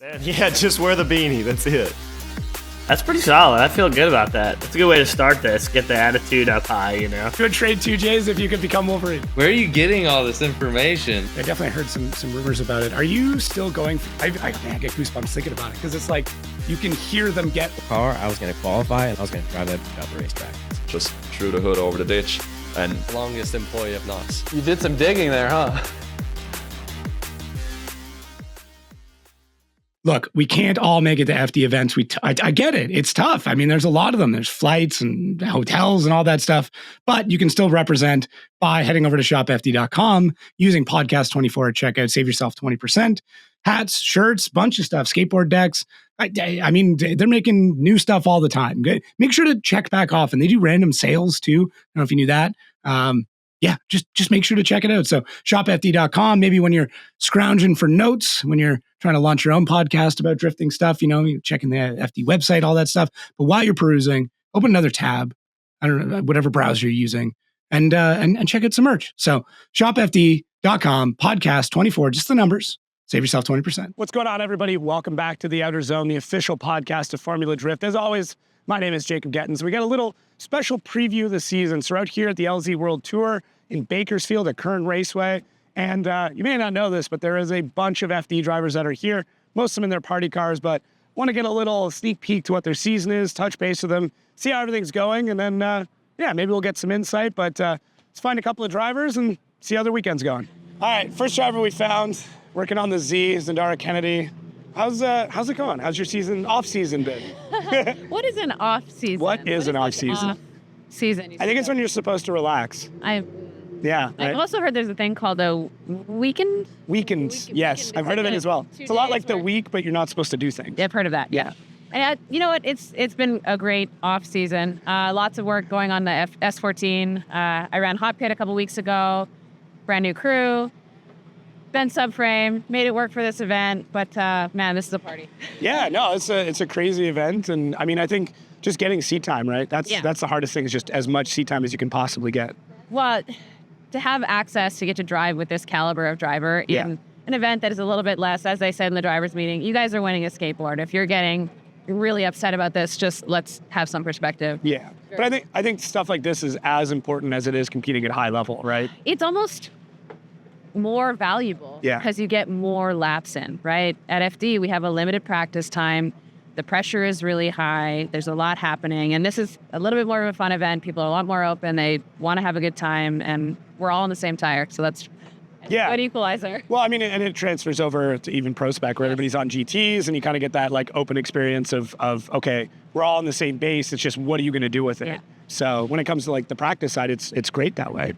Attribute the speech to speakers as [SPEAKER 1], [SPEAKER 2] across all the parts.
[SPEAKER 1] Yeah, just wear the beanie. That's it.
[SPEAKER 2] That's pretty solid. I feel good about that. That's a good way to start this. Get the attitude up high, you know.
[SPEAKER 3] Good trade 2 J's if you could become Wolverine.
[SPEAKER 4] Where are you getting all this information?
[SPEAKER 3] I definitely heard some rumors about it. Are you still going? I get goosebumps thinking about it because it's like you can hear them get.
[SPEAKER 5] The car, I was going to qualify and I was going to drive that out the racetrack.
[SPEAKER 6] Just threw the hood over the ditch and
[SPEAKER 1] Longest employee of Knox.
[SPEAKER 4] You did some digging there, huh?
[SPEAKER 3] Look, we can't all make it to FD events. I get it. It's tough. I mean, there's a lot of them. There's flights and hotels and all that stuff. But you can still represent by heading over to shopfd.com, using podcast 24 at checkout. Save yourself 20%. Hats, shirts, bunch of stuff, skateboard decks. I mean, they're making new stuff all the time. Good. Make sure to check back often. They do random sales too. I don't know if you knew that. Yeah, just make sure to check it out. So shopfd.com, maybe when you're scrounging for notes, when you're trying to launch your own podcast about drifting stuff, you're checking the FD website, all that stuff. But while you're perusing, open another tab, I don't know, whatever browser you're using, and check out some merch. So shopfd.com, podcast 24, just the numbers. Save yourself 20%. What's going on, everybody? Welcome back to the Outerzone, the official podcast of Formula Drift. As always, my name is Jacob Gettins. We got a little special preview of the season. So we're out here at the LZ World Tour in Bakersfield at Kern Raceway. And you may not know this, but there is a bunch of FD drivers that are here, most of them in their party cars, but want to get a little sneak peek to what their season is, touch base with them, see how everything's going, and then, maybe we'll get some insight. But let's find a couple of drivers and see how their weekend's going. All right, first driver we found, working on the Z, Zandara Kennedy. How's it going? How's your off-season been?
[SPEAKER 7] What is an off-season?
[SPEAKER 3] What is an off-season?
[SPEAKER 7] Season.
[SPEAKER 3] I think it's when you're supposed to relax. Yeah.
[SPEAKER 7] I've also heard there's a thing called a weekend.
[SPEAKER 3] Weekends, yes. I've heard of it as well. It's a lot like the week, but you're not supposed to do things.
[SPEAKER 7] I've heard of that, yeah. And you know what? It's been a great off-season. Lots of work going on the S14. I ran Hot Pit a couple weeks ago. Brand new crew. Been subframe, made it work for this event, but man, this is a party.
[SPEAKER 3] Yeah, no, it's a crazy event, and I mean, I think just getting seat time, right? That's the hardest thing, is just as much seat time as you can possibly get.
[SPEAKER 7] Well, to have access to get to drive with this caliber of driver in an event that is a little bit less, as I said in the drivers meeting, you guys are winning a skateboard. If you're getting really upset about this, just let's have some perspective.
[SPEAKER 3] Yeah, but I think stuff like this is as important as it is competing at high level, right?
[SPEAKER 7] It's almost more valuable because you get more laps in, right? At FD, we have a limited practice time. The pressure is really high. There's a lot happening. And this is a little bit more of a fun event. People are a lot more open. They want to have a good time. And we're all on the same tire. So that's a good equalizer.
[SPEAKER 3] Well, I mean, and it transfers over to even Pro Spec, where everybody's on GTs. And you kind of get that like open experience of okay, we're all on the same base. It's just, what are you going to do with it? Yeah. So when it comes to like the practice side, it's great that way.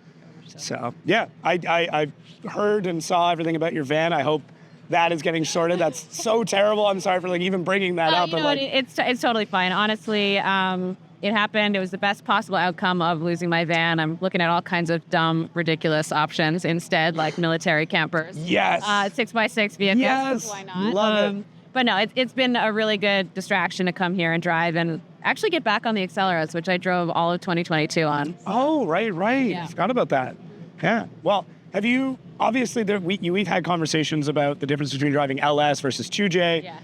[SPEAKER 3] So, yeah, I heard and saw everything about your van. I hope that is getting sorted. That's so terrible. I'm sorry for like even bringing that up.
[SPEAKER 7] But it's totally fine. Honestly, it happened. It was the best possible outcome of losing my van. I'm looking at all kinds of dumb, ridiculous options instead, like military campers.
[SPEAKER 3] Yes.
[SPEAKER 7] 6x6 vehicles.
[SPEAKER 3] Yes.
[SPEAKER 7] Why not?
[SPEAKER 3] Love it.
[SPEAKER 7] But no, it's been a really good distraction to come here and drive and actually get back on the Acceleros, which I drove all of 2022 on.
[SPEAKER 3] Oh, right. Yeah. Forgot about that. Yeah. Well, have you, obviously, we've had conversations about the difference between driving LS versus 2J.
[SPEAKER 7] Yeah.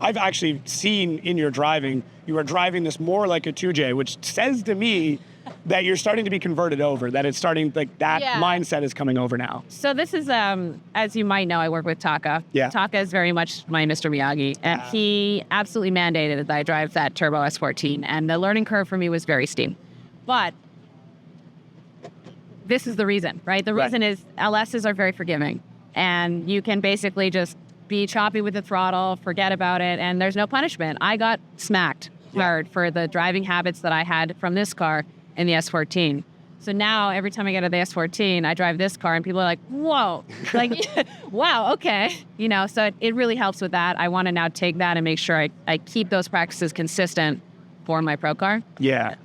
[SPEAKER 3] I've actually seen in your driving, you are driving this more like a 2J, which says to me that you're starting to be converted over, that it's starting, like that mindset is coming over now.
[SPEAKER 7] So this is, as you might know, I work with Taka.
[SPEAKER 3] Yeah.
[SPEAKER 7] Taka is very much my Mr. Miyagi, and he absolutely mandated that I drive that Turbo S14, and the learning curve for me was very steep. But this is the reason, right? The reason is LSs are very forgiving, and you can basically just be choppy with the throttle, forget about it, and there's no punishment. I got smacked hard for the driving habits that I had from this car in the S14. So now every time I get to the S14, I drive this car and people are like, whoa, like, wow, okay. So it really helps with that. I want to now take that and make sure I keep those practices consistent for my pro car.
[SPEAKER 3] Yeah.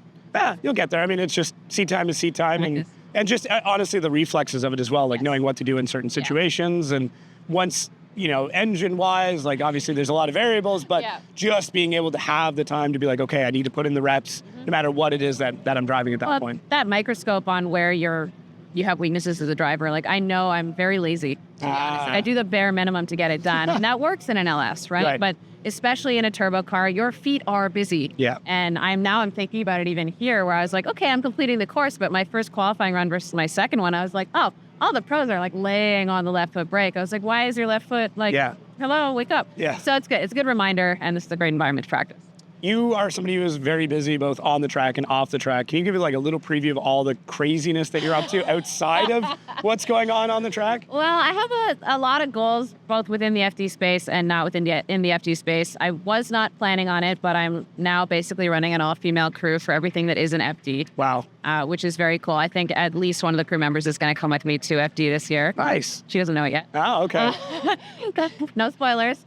[SPEAKER 3] You'll get there. I mean, it's just seat time is seat time. And just honestly, the reflexes of it as well, like knowing what to do in certain situations. And once, engine-wise, like obviously there's a lot of variables, but just being able to have the time to be like, okay, I need to put in the reps no matter what it is that I'm driving at that point.
[SPEAKER 7] That microscope on where your you have weaknesses as a driver. Like, I know I'm very lazy. To be honest. I do the bare minimum to get it done. And that works in an LS, right? But especially in a turbo car, your feet are busy.
[SPEAKER 3] Yeah.
[SPEAKER 7] And I'm thinking about it even here, where I was like, okay, I'm completing the course, but my first qualifying run versus my second one, I was like, oh, all the pros are like laying on the left foot brake. I was like, why is your left foot like, hello, wake up?
[SPEAKER 3] Yeah.
[SPEAKER 7] So it's good. It's a good reminder, and this is a great environment to practice.
[SPEAKER 3] You are somebody who is very busy both on the track and off the track. Can you give me like a little preview of all the craziness that you're up to outside of what's going on the track?
[SPEAKER 7] Well, I have a lot of goals, both within the FD space and not in the FD space. I was not planning on it, but I'm now basically running an all-female crew for everything that is an FD.
[SPEAKER 3] Wow.
[SPEAKER 7] Which is very cool. I think at least one of the crew members is going to come with me to FD this year.
[SPEAKER 3] Nice.
[SPEAKER 7] She doesn't know it yet.
[SPEAKER 3] Oh, okay.
[SPEAKER 7] No spoilers.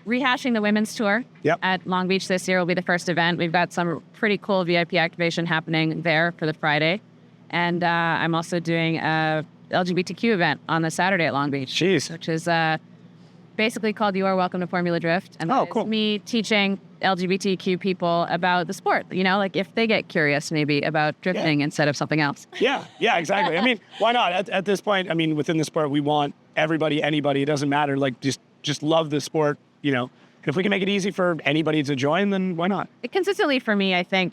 [SPEAKER 7] Rehashing the women's tour at Long Beach this year will be the first event. We've got some pretty cool VIP activation happening there for the Friday. And I'm also doing a LGBTQ event on the Saturday at Long Beach.
[SPEAKER 3] Jeez.
[SPEAKER 7] Which is basically called You Are Welcome to Formula Drift. And
[SPEAKER 3] cool.
[SPEAKER 7] It's me teaching LGBTQ people about the sport, you know, like if they get curious maybe about drifting instead of something else.
[SPEAKER 3] Yeah, exactly. I mean, why not? At this point, I mean, within the sport, we want everybody, anybody, it doesn't matter. Like, just love the sport, you know. And if we can make it easy for anybody to join, then why not?
[SPEAKER 7] Consistently for me, I think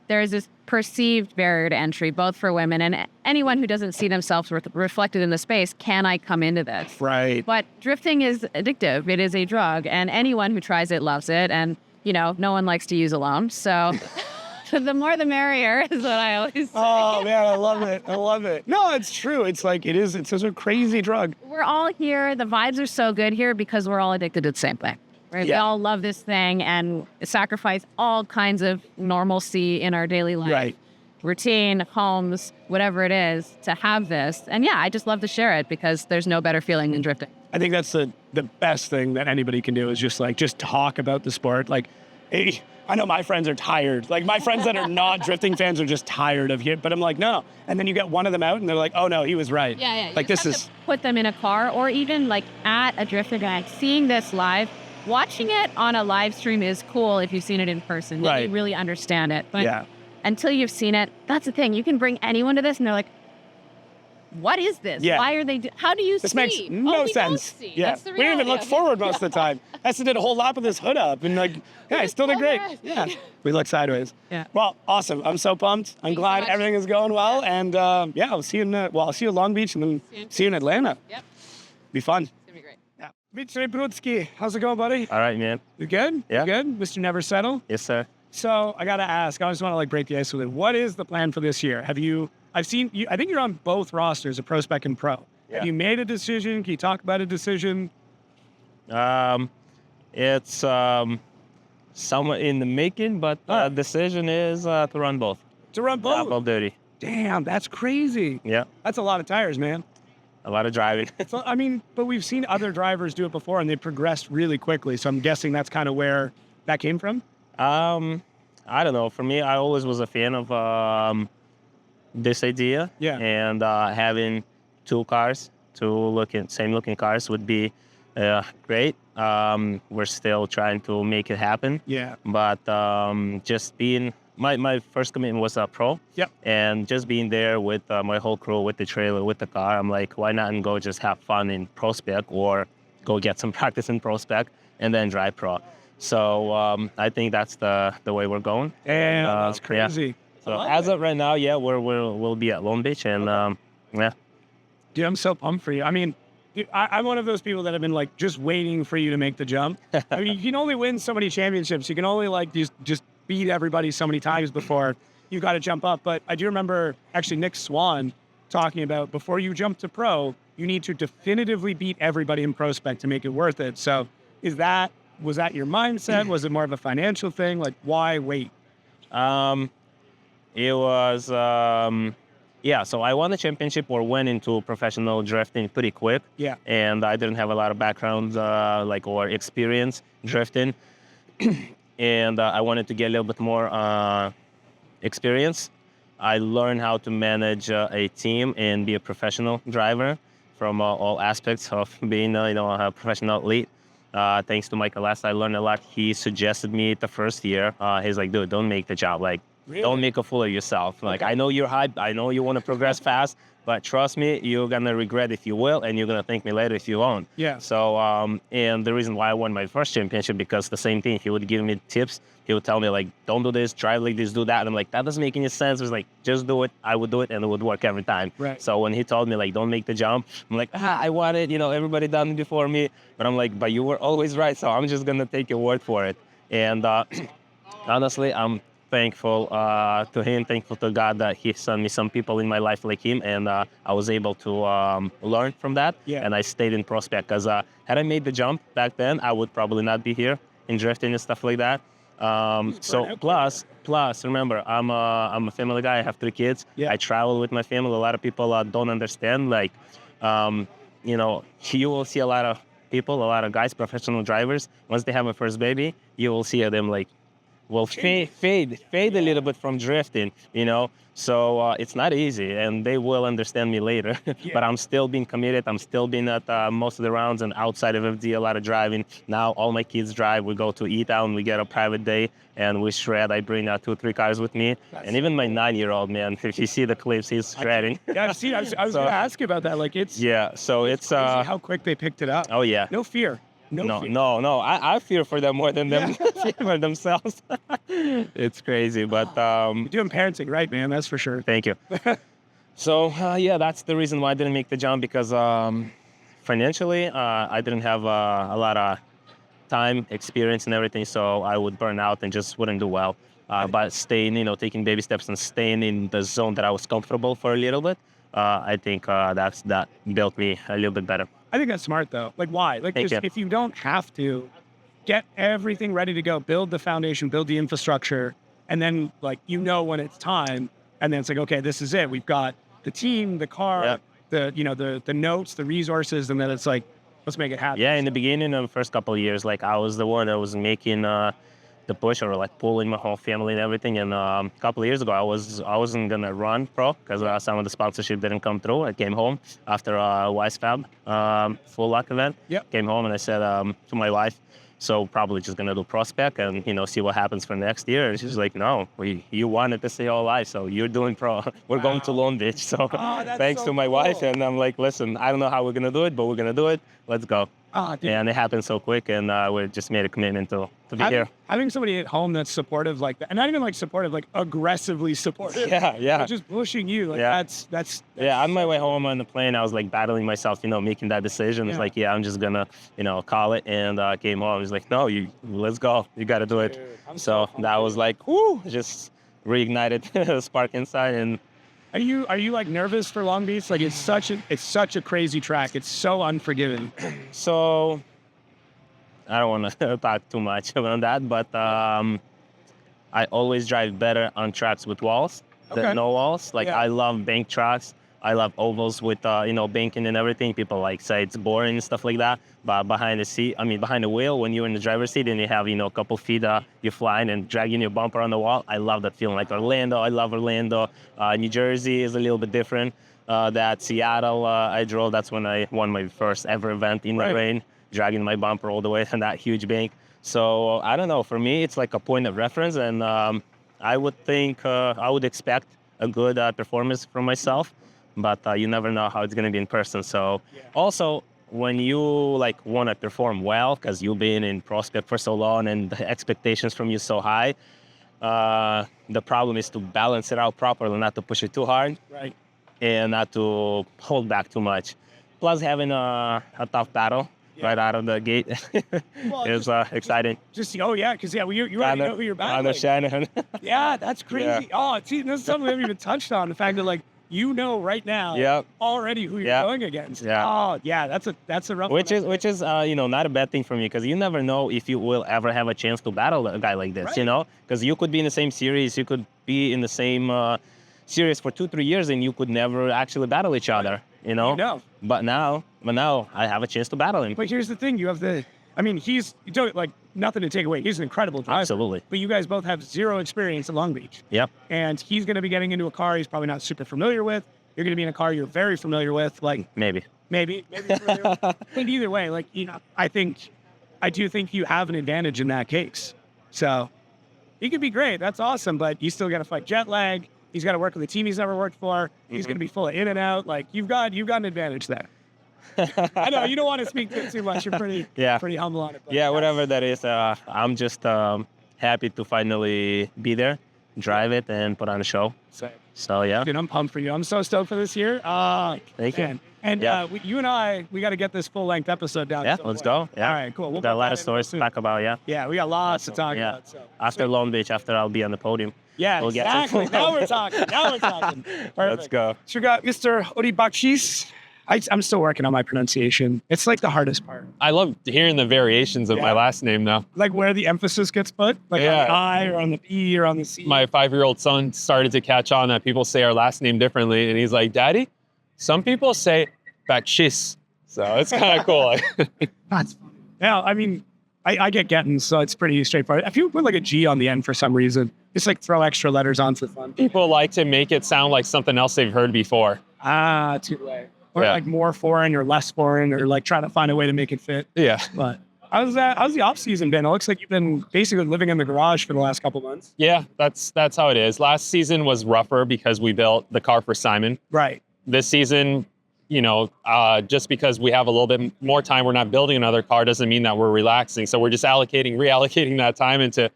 [SPEAKER 7] there's this perceived barrier to entry, both for women and anyone who doesn't see themselves reflected in the space. Can I come into this?
[SPEAKER 3] Right.
[SPEAKER 7] But drifting is addictive. It is a drug, and anyone who tries it loves it. And, you know, no one likes to use alone. So the more the merrier is what I always say.
[SPEAKER 3] Oh, man, I love it. No, it's true. It's like, it's such a crazy drug.
[SPEAKER 7] We're all here. The vibes are so good here because we're all addicted to the same thing. Right?
[SPEAKER 3] Yeah.
[SPEAKER 7] We all love this thing and sacrifice all kinds of normalcy in our daily life.
[SPEAKER 3] Right.
[SPEAKER 7] Routine, homes, whatever it is, to have this. And yeah, I just love to share it because there's no better feeling than drifting.
[SPEAKER 3] I think that's the best thing that anybody can do is just talk about the sport. Like, hey, I know my friends are tired. Like, my friends that are not drifting fans are just tired of it. But I'm like, no. And then you get one of them out and they're like, oh no, he was right.
[SPEAKER 7] Yeah.
[SPEAKER 3] Like, this is...
[SPEAKER 7] Put them in a car or even like at a drift event, seeing this live. Watching it on a live stream is cool if you've seen it in person.
[SPEAKER 3] Right.
[SPEAKER 7] You really understand it. But until you've seen it, that's the thing. You can bring anyone to this and they're like, what is this?
[SPEAKER 3] Yeah.
[SPEAKER 7] Why are they how do you
[SPEAKER 3] this
[SPEAKER 7] see?
[SPEAKER 3] makes no
[SPEAKER 7] we
[SPEAKER 3] sense.
[SPEAKER 7] Don't see.
[SPEAKER 3] Yeah.
[SPEAKER 7] That's the
[SPEAKER 3] We didn't even look
[SPEAKER 7] reality.
[SPEAKER 3] forward most of the time. Essa did a whole lap with his hood up and I still did great. Yeah. We look sideways.
[SPEAKER 7] Yeah.
[SPEAKER 3] Well, awesome. I'm so pumped. I'm glad everything is going well. And I'll see you I'll see you at Long Beach and then see you in Atlanta.
[SPEAKER 7] Yep.
[SPEAKER 3] Be fun.
[SPEAKER 7] It's gonna be great.
[SPEAKER 3] Yeah. Vitry Brudsky, how's it going, buddy?
[SPEAKER 2] All right, man.
[SPEAKER 3] You good?
[SPEAKER 2] Yeah.
[SPEAKER 3] You good? Mr. Never Settle?
[SPEAKER 2] Yes, sir.
[SPEAKER 3] So I got to ask, I just want to break the ice with it. What is the plan for this year? I've seen you, I think you're on both rosters, a Pro Spec and Pro.
[SPEAKER 2] Yeah.
[SPEAKER 3] Have you made a decision? Can you talk about a decision?
[SPEAKER 2] It's somewhat in the making, but the decision is to run both.
[SPEAKER 3] To run both?
[SPEAKER 2] Double duty.
[SPEAKER 3] Damn, that's crazy.
[SPEAKER 2] Yeah.
[SPEAKER 3] That's a lot of tires, man.
[SPEAKER 2] A lot of driving.
[SPEAKER 3] So, I mean, but we've seen other drivers do it before and they progressed really quickly. So I'm guessing that's kind of where that came from?
[SPEAKER 2] I don't know. For me, I always was a fan of this idea.
[SPEAKER 3] Yeah.
[SPEAKER 2] And having two same looking cars would be great. We're still trying to make it happen.
[SPEAKER 3] Yeah.
[SPEAKER 2] But just being, my first commitment was a Pro.
[SPEAKER 3] Yep.
[SPEAKER 2] And just being there with my whole crew, with the trailer, with the car, I'm like, why not and go just have fun in Pro Spec or go get some practice in Pro Spec and then drive Pro. So I think that's the way we're going.
[SPEAKER 3] Damn, that's crazy.
[SPEAKER 2] Yeah. So as of right now, we'll be at Long Beach and yeah.
[SPEAKER 3] Dude, I'm so pumped for you. I mean, dude, I'm one of those people that have been just waiting for you to make the jump. I mean, you can only win so many championships. You can only just beat everybody so many times before you got to jump up. But I do remember actually Nick Swan talking about before you jump to Pro, you need to definitively beat everybody in Pro Spec to make it worth it. So was that your mindset? Was it more of a financial thing? Like, why wait?
[SPEAKER 2] It was, so I won the championship or went into professional drifting pretty quick.
[SPEAKER 3] Yeah.
[SPEAKER 2] And I didn't have a lot of background, or experience drifting. And I wanted to get a little bit more experience. I learned how to manage a team and be a professional driver from all aspects of being, a professional athlete. Thanks to Michael Essa, I learned a lot. He suggested me the first year. He's like, dude, don't make the job. Don't make a fool of yourself. Like, I know you're hyped. I know you want to progress fast, but trust me, you're going to regret if you will, and you're going to thank me later if you won't.
[SPEAKER 3] Yeah.
[SPEAKER 2] So, and the reason why I won my first championship, because the same thing, he would give me tips. He would tell me, like, don't do this, try like this, do that. And I'm like, that doesn't make any sense. It was like, just do it. I would do it, and it would work every time.
[SPEAKER 3] Right.
[SPEAKER 2] So when he told me, like, don't make the jump, I'm like, I want it. You know, everybody done it before me. But I'm like, but you were always right, so I'm just going to take your word for it. And honestly, I'm thankful to him, thankful to God that he sent me some people in my life like him, and I was able to learn from that.
[SPEAKER 3] Yeah.
[SPEAKER 2] And I stayed in Prospect, because had I made the jump back then, I would probably not be here in drifting and stuff like that. So plus, remember, I'm a family guy. I have 3 kids.
[SPEAKER 3] Yeah.
[SPEAKER 2] I travel with my family. A lot of people don't understand. Like, you know, you will see a lot of people, a lot of guys, professional drivers. Once they have a first baby, you will see them like, well, fade a little bit from drifting, you know. So it's not easy, and they will understand me later. But I'm still being committed. I'm still being at most of the rounds and outside of FD, a lot of driving. Now all my kids drive. We go to E-Town. We get a private day, and we shred. I bring 2 or 3 cars with me. And even my 9-year-old, man, if you see the clips, he's shredding.
[SPEAKER 3] Yeah, I've seen. I was going to ask you about that. Like, it's
[SPEAKER 2] So it's
[SPEAKER 3] crazy how quick they picked it up.
[SPEAKER 2] Oh yeah.
[SPEAKER 3] No fear. No fear.
[SPEAKER 2] No. I fear for them more than them for themselves. It's crazy, but
[SPEAKER 3] You're doing parenting right, man. That's for sure.
[SPEAKER 2] thank you. So yeah, that's the reason why I didn't make the jump, because financially I didn't have a lot of time, experience, and everything, so I would burn out and just wouldn't do well. But staying, you know, taking baby steps and staying in the zone that I was comfortable for a little bit, I think that built me a little bit better.
[SPEAKER 3] I think that's smart, though. Like, why? Like,
[SPEAKER 2] Thank you.
[SPEAKER 3] if you don't have to, get everything ready to go, build the foundation, build the infrastructure, and then, like, you know when it's time, and then it's like, okay, this is it. We've got the team, the car, the notes, the resources, and then it's like, let's make it happen.
[SPEAKER 2] Yeah, in the beginning of the first couple of years, like, I was the one that was making the push, or like pulling my whole family and everything. And a couple of years ago, I wasn't gonna run pro because some of the sponsorship didn't come through. I came home after a WiseFab full luck event.
[SPEAKER 3] Yep.
[SPEAKER 2] Came home and I said to my wife, so probably just gonna do prospect and, you know, see what happens for next year. And she's like, no, you wanted to stay all life, so you're doing pro. We're going to Long Beach. So thanks to my wife. And I'm like, listen, I don't know how we're gonna do it, but we're gonna do it. Let's go. And it happened so quick, and we just made a commitment to be here.
[SPEAKER 3] Having somebody at home that's supportive like that, and not even like supportive, like aggressively supportive.
[SPEAKER 2] Yeah.
[SPEAKER 3] Just pushing you. Like, that's
[SPEAKER 2] yeah, on my way home on the plane, I was like battling myself, you know, making that decision. It's like, I'm just gonna, you know, call it. And came home. I was like, no, let's go. You got to do it.
[SPEAKER 3] Dude,
[SPEAKER 2] so that was like, whoo, just reignited the spark inside. And
[SPEAKER 3] Are you like nervous for Long Beach? Like, it's such a crazy track. It's so unforgiving.
[SPEAKER 2] so I don't want to talk too much about that, but I always drive better on tracks with walls than no walls. Like, I love bank tracks. I love ovals with, banking and everything. People like say it's boring and stuff like that. But behind the wheel, when you're in the driver's seat and you have, a couple feet, you're flying and dragging your bumper on the wall. I love that feeling. Like Orlando, I love Orlando. New Jersey is a little bit different. That Seattle, I drove. That's when I won my first ever event in the rain, dragging my bumper all the way on that huge bank. So I don't know. For me, it's like a point of reference, and I would expect a good performance from myself. But you never know how it's going to be in person. So also, when you want to perform well, because you've been in prospect for so long and the expectations from you so high, the problem is to balance it out properly, not to push it too hard, and not to hold back too much. Plus, having a tough battle right out of the gate is exciting.
[SPEAKER 3] Because you already know who you're battling.
[SPEAKER 2] Shanahan.
[SPEAKER 3] Yeah, that's crazy. Oh, see, this is something we haven't even touched on. The fact that right now already who you're going against. Oh, yeah, that's a rough
[SPEAKER 2] Which is not a bad thing for me, because you never know if you will ever have a chance to battle a guy like this, because you could be in the same series, you could be in the same series for 2-3 years, and you could never actually battle each other, But now I have a chance to battle him.
[SPEAKER 3] But here's the thing, nothing to take away. He's an incredible driver.
[SPEAKER 2] Absolutely.
[SPEAKER 3] But you guys both have zero experience at Long Beach.
[SPEAKER 2] Yep.
[SPEAKER 3] And he's going to be getting into a car he's probably not super familiar with. You're going to be in a car you're very familiar with.
[SPEAKER 2] Maybe
[SPEAKER 3] familiar with. But either way, I do think you have an advantage in that case. So he could be great. That's awesome. But you still got to fight jet lag. He's got to work with a team he's never worked for. He's going to be full of in and out. Like you've got an advantage there. I know you don't want to speak too much. You're pretty humble on it. But
[SPEAKER 2] Yeah, whatever that is. I'm just happy to finally be there, drive it, and put on a show. So yeah.
[SPEAKER 3] Dude, I'm pumped for you. I'm so stoked for this year.
[SPEAKER 2] Thank you.
[SPEAKER 3] And you and I, we got to get this full-length episode down.
[SPEAKER 2] Yeah, let's go. Yeah.
[SPEAKER 3] All right, cool. We'll
[SPEAKER 2] Got a
[SPEAKER 3] put
[SPEAKER 2] lot
[SPEAKER 3] that
[SPEAKER 2] of
[SPEAKER 3] in
[SPEAKER 2] stories to
[SPEAKER 3] soon.
[SPEAKER 2] talk about, yeah.
[SPEAKER 3] Yeah, we got lots to talk
[SPEAKER 2] Yeah.
[SPEAKER 3] about. So.
[SPEAKER 2] After Long Beach, after I'll be on the podium.
[SPEAKER 3] Yeah,
[SPEAKER 2] We'll get
[SPEAKER 3] exactly.
[SPEAKER 2] to-
[SPEAKER 3] Now we're talking. Perfect.
[SPEAKER 2] Let's go.
[SPEAKER 3] So we got Mr. Bakchis. I'm still working on my pronunciation. It's like the hardest part.
[SPEAKER 8] I love hearing the variations of my last name now.
[SPEAKER 3] Like where the emphasis gets put, like on the I or on the B or on the C.
[SPEAKER 8] My 5-year-old son started to catch on that people say our last name differently, and he's like, "Daddy, some people say Bakchis." So it's kind of cool.
[SPEAKER 3] That's funny. Yeah, I mean, I get Gettins, so it's pretty straightforward. If you put like a G on the end for some reason, just like throw extra letters on for fun.
[SPEAKER 8] People like to make it sound like something else they've heard before.
[SPEAKER 3] Too late. Or like more foreign or less foreign, or like trying to find a way to make it fit.
[SPEAKER 8] Yeah.
[SPEAKER 3] But how's the off season been? It looks like you've been basically living in the garage for the last couple months.
[SPEAKER 8] Yeah, that's how it is. Last season was rougher because we built the car for Simon.
[SPEAKER 3] Right.
[SPEAKER 8] This season, just because we have a little bit more time, we're not building another car doesn't mean that we're relaxing. So we're just reallocating that time into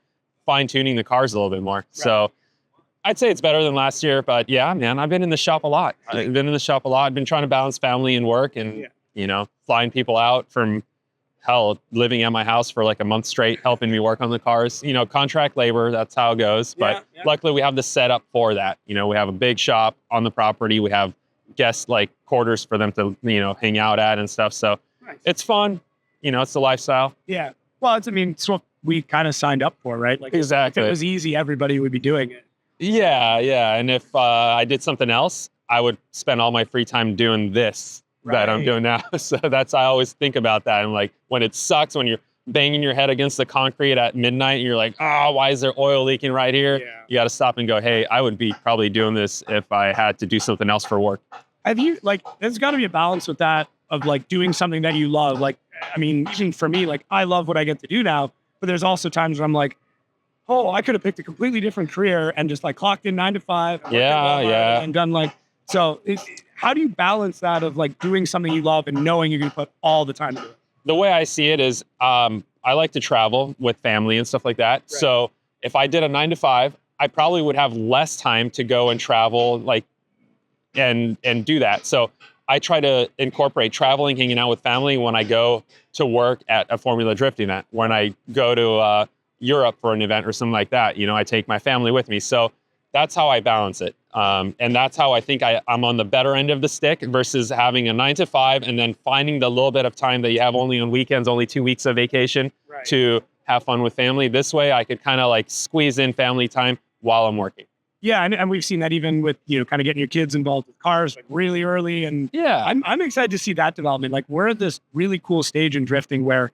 [SPEAKER 8] fine tuning the cars a little bit more. Right. So I'd say it's better than last year, but yeah, man, I've been in the shop a lot. I've been been trying to balance family and work and, flying people out from living at my house for like a month straight, helping me work on the cars, contract labor, that's how it goes. But luckily we have the setup for that. We have a big shop on the property. We have guest like quarters for them to, hang out at and stuff. So it's fun. It's the lifestyle.
[SPEAKER 3] Yeah. Well, it's what we kind of signed up for, right? Like
[SPEAKER 8] exactly.
[SPEAKER 3] If it was easy, everybody would be doing it.
[SPEAKER 8] Yeah. And if I did something else, I would spend all my free time doing this that I'm doing now. So I always think about that. And like when it sucks, when you're banging your head against the concrete at midnight and you're like, oh, why is there oil leaking right here? Yeah. You got to stop and go, hey, I would be probably doing this if I had to do something else for work.
[SPEAKER 3] There's got to be a balance with that of like doing something that you love. Like, even for me, like I love what I get to do now, but there's also times where I'm like, oh, I could have picked a completely different career and just like clocked in 9 to 5. And done so how do you balance that of like doing something you love and knowing you're going to put all the time into it?
[SPEAKER 8] The way I see it is I like to travel with family and stuff like that. Right. So if I did a 9 to 5, I probably would have less time to go and travel and do that. So I try to incorporate traveling, hanging out with family when I go to work at a Formula Drift event. When I go to Europe for an event or something like that, I take my family with me. So that's how I balance it. And that's how I think I'm on the better end of the stick versus having a 9 to 5 and then finding the little bit of time that you have only on weekends, only 2 weeks of vacation to have fun with family. This way I could kind of like squeeze in family time while I'm working.
[SPEAKER 3] Yeah, and we've seen that even with, kind of getting your kids involved with cars like really early. And
[SPEAKER 8] yeah,
[SPEAKER 3] I'm excited to see that development. Like we're at this really cool stage in drifting where,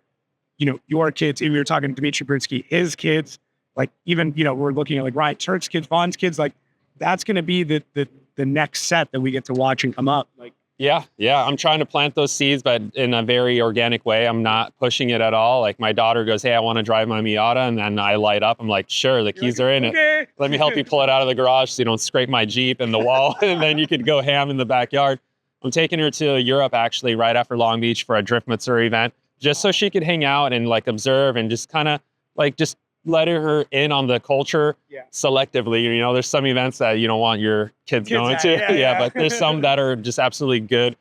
[SPEAKER 3] your kids, we were talking to Dmitry Brinsky, his kids, like even, we're looking at like Ryan Turk's kids, Vaughn's kids, like that's going to be the next set that we get to watch and come up. Like,
[SPEAKER 8] yeah. I'm trying to plant those seeds, but in a very organic way. I'm not pushing it at all. Like my daughter goes, hey, I want to drive my Miata. And then I light up. I'm like, sure, the keys are in it. Let me help you pull it out of the garage so you don't scrape my Jeep and the wall. And then you could go ham in the backyard. I'm taking her to Europe actually right after Long Beach for a Drift Matsuri event, just so she could hang out and like observe and just kind of like just letting her in on the culture selectively. There's some events that you don't want your kids going to. But there's some that are just absolutely good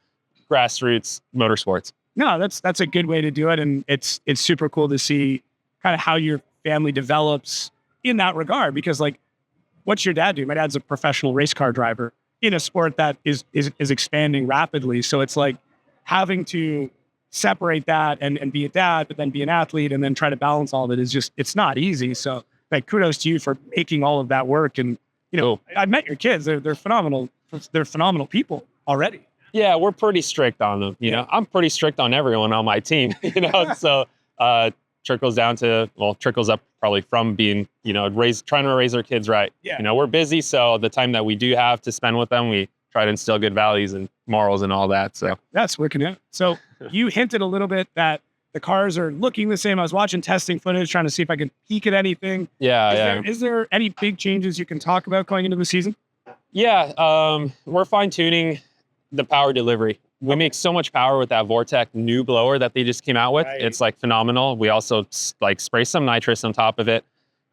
[SPEAKER 8] grassroots motorsports.
[SPEAKER 3] No, that's a good way to do it. And it's super cool to see kind of how your family develops in that regard. Because like, what's your dad do? My dad's a professional race car driver in a sport that is expanding rapidly. So it's like having to separate that and be a dad, but then be an athlete and then try to balance all of it is just, it's not easy. So like kudos to you for making all of that work. And, I met your kids. They're phenomenal. They're phenomenal people already.
[SPEAKER 8] Yeah, we're pretty strict on them. I'm pretty strict on everyone on my team, so trickles up probably from being, trying to raise our kids right. Yeah. We're busy. So the time that we do have to spend with them, we try to instill good values and morals and all that. So
[SPEAKER 3] that's working out. So you hinted a little bit that The cars are looking the same. I was watching testing footage, trying to see if I could peek at anything.
[SPEAKER 8] Yeah,
[SPEAKER 3] Is there any big changes you can talk about going into the season?
[SPEAKER 8] Yeah, we're fine tuning the power delivery. We make so much power with that Vortec new blower that they just came out with.
[SPEAKER 3] Right.
[SPEAKER 8] It's like phenomenal. We also like spray some nitrous on top of it.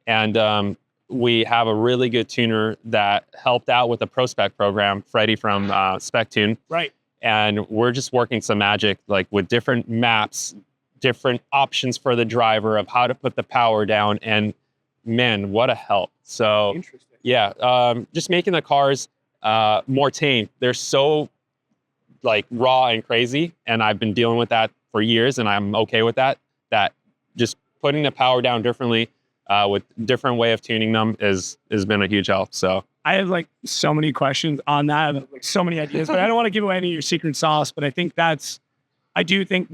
[SPEAKER 8] And we have a really good tuner that helped out with the ProSpec program, Freddie from SpecTune.
[SPEAKER 3] Right.
[SPEAKER 8] And we're just working some magic, like with different maps, different options for the driver of how to put the power down. And man, what a help. So
[SPEAKER 3] Interesting.
[SPEAKER 8] yeah, just making the cars more tame. They're so like raw and crazy, and I've been dealing with that for years, and I'm okay with that. That just putting the power down differently with different way of tuning them has been a huge help. So
[SPEAKER 3] I have like so many questions on that, like so many ideas, but I don't want to give away any of your secret sauce. But I think I do think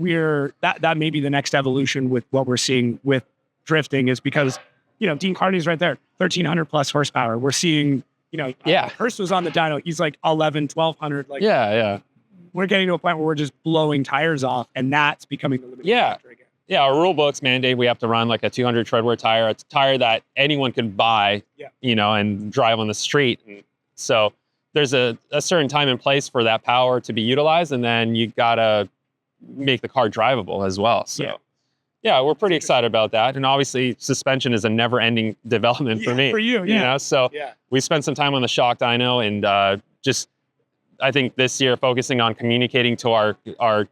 [SPEAKER 3] that may be the next evolution with what we're seeing with drifting, is because, Dean Carney's right there, 1,300 plus horsepower. We're seeing, Hurst was on the dyno. He's like 1,200. Like,
[SPEAKER 8] yeah.
[SPEAKER 3] We're getting to a point where we're just blowing tires off, and that's becoming the limiting factor again.
[SPEAKER 8] Yeah, our rule books mandate we have to run like a 200 treadwear tire. It's a tire that anyone could buy, and drive on the street. And so there's a certain time and place for that power to be utilized, and then you gotta make the car drivable as well. So yeah, we're pretty excited about that. And obviously suspension is a never-ending development for me.
[SPEAKER 3] For you,
[SPEAKER 8] So we spent some time on the shock dyno, and just I think this year focusing on communicating to our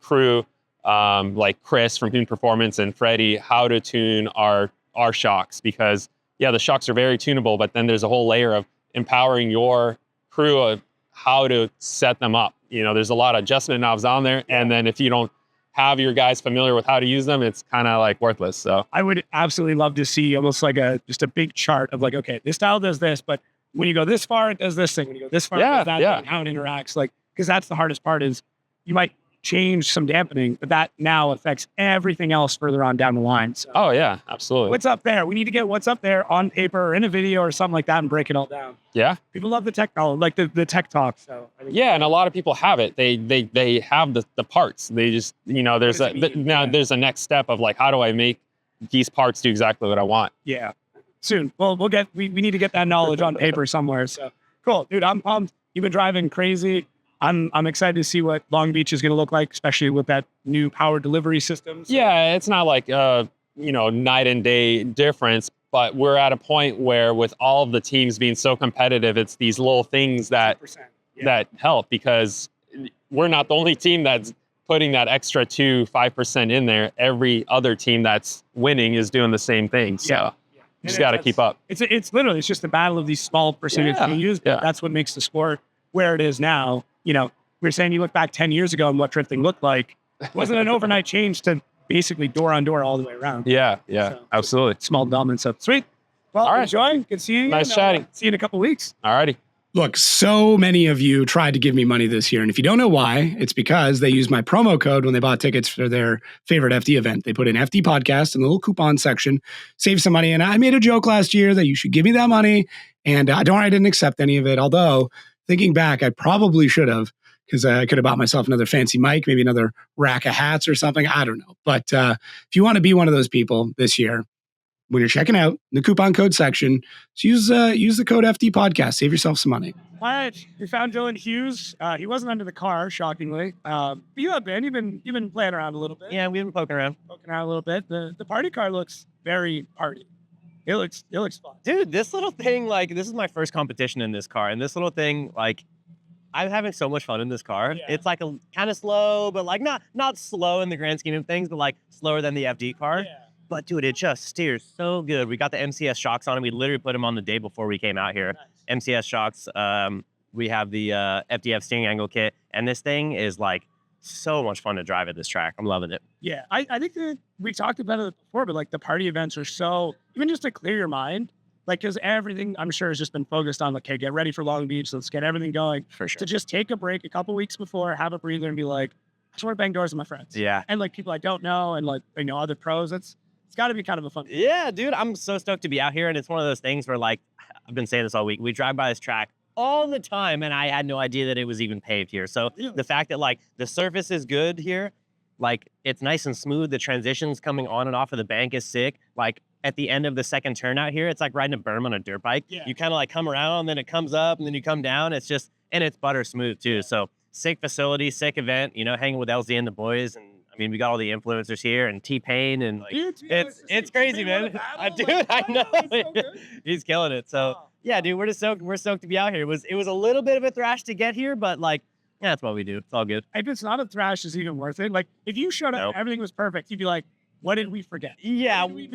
[SPEAKER 8] crew, like Chris from Tune Performance and Freddie, how to tune our shocks, because the shocks are very tunable, but then there's a whole layer of empowering your crew of how to set them up. There's a lot of adjustment knobs on there, and then if you don't have your guys familiar with how to use them, it's kind of like worthless. So
[SPEAKER 3] I would absolutely love to see almost like just a big chart of like, okay, this style does this, but when you go this far, it does this thing. When you go this far, it does that thing, and how it interacts. Like, because that's the hardest part, is you might change some dampening, but that now affects everything else further on down the line. So,
[SPEAKER 8] oh yeah, absolutely.
[SPEAKER 3] what's up there? We need to get what's up there on paper or in a video or something like that and break it all down.
[SPEAKER 8] Yeah.
[SPEAKER 3] People love the technology, like the tech talk. So I think
[SPEAKER 8] and a lot of people have it. They have the parts. They just, there's there's a next step of like, how do I make these parts do exactly what I want?
[SPEAKER 3] Yeah. Soon. Well, we need to get that knowledge on paper somewhere. So cool, dude. I'm pumped. You've been driving crazy. I'm excited to see what Long Beach is going to look like, especially with that new power delivery system. So.
[SPEAKER 8] Yeah, it's not like night and day difference, but we're at a point where with all of the teams being so competitive, it's these little things that help, because we're not the only team that's putting that extra 5% in there. Every other team that's winning is doing the same thing. So you just got to keep up.
[SPEAKER 3] It's literally, it's just the battle of these small percentage changes. But that's what makes the sport where it is now. We're saying you look back 10 years ago and what drifting looked like. It wasn't an overnight change to basically door on door all the way around.
[SPEAKER 8] Yeah,
[SPEAKER 3] So,
[SPEAKER 8] absolutely.
[SPEAKER 3] Small development stuff. Sweet. Well,
[SPEAKER 8] all right.
[SPEAKER 3] Enjoy. Good seeing you.
[SPEAKER 8] Nice chatting.
[SPEAKER 3] See you in a couple of weeks.
[SPEAKER 8] All righty.
[SPEAKER 3] Look, so many of you tried to give me money this year. And if you don't know why, it's because they used my promo code when they bought tickets for their favorite FD event. They put in FD podcast in the little coupon section, save some money. And I made a joke last year that you should give me that money. And I didn't accept any of it. Although thinking back, I probably should have, because I could have bought myself another fancy mic, maybe another rack of hats or something. I don't know. But if you want to be one of those people this year, when you're checking out the coupon code section, just use the code FD podcast. Save yourself some money. All right. We found Dylan Hughes. He wasn't under the car, shockingly. But you have been. You've been playing around a little bit.
[SPEAKER 5] Yeah, we've been poking around.
[SPEAKER 3] Poking around a little bit. The party car looks very party. It looks fun.
[SPEAKER 5] Dude, this little thing, like, this is my first competition in this car. And this little thing, like, I'm having so much fun in this car.
[SPEAKER 3] Yeah.
[SPEAKER 5] It's like a kind of slow, but like not slow in the grand scheme of things, but like slower than the FD car.
[SPEAKER 3] Yeah.
[SPEAKER 5] But dude, it just steers so good. We got the MCS shocks on it. We literally put them on the day before we came out here.
[SPEAKER 3] Nice.
[SPEAKER 5] MCS shocks. We have the FDF steering angle kit, and this thing is like so much fun to drive at this track. I'm loving it.
[SPEAKER 3] Yeah, I think that we talked about it before, but like the party events are so, even just to clear your mind, like, because everything I'm sure has just been focused on, like, okay, get ready for Long Beach. Let's get everything going.
[SPEAKER 5] For sure.
[SPEAKER 3] To just take a break a couple weeks before, have a breather, and be like, I just want to bang doors with my friends.
[SPEAKER 5] Yeah.
[SPEAKER 3] And like people I don't know, and like, other pros. It's got to be kind of a fun.
[SPEAKER 5] Yeah, dude, I'm so stoked to be out here. And it's one of those things where, like, I've been saying this all week. We drive by this track all the time, and I had no idea that it was even paved here. So the fact that, like, the surface is good here, Like, it's nice and smooth. The transitions coming on and off of the bank is sick. Like, at the end of the second turn out here, it's like riding a berm on a dirt bike.
[SPEAKER 3] Yeah.
[SPEAKER 5] You kind of like come around, then it comes up, and then you come down. It's just, and it's butter smooth too. So sick facility, sick event, you know, hanging with LZ and the boys. And I mean, we got all the influencers here and T-Pain and like, it's crazy, man. I know. He's killing it. So yeah, dude, we're stoked to be out here. It was a little bit of a thrash to get here, but like, yeah, that's what we do. It's all good.
[SPEAKER 3] If it's not a thrash, is even worth it. Like if you showed up, everything was perfect. You'd be like, what did we forget?
[SPEAKER 5] Yeah,
[SPEAKER 3] we'd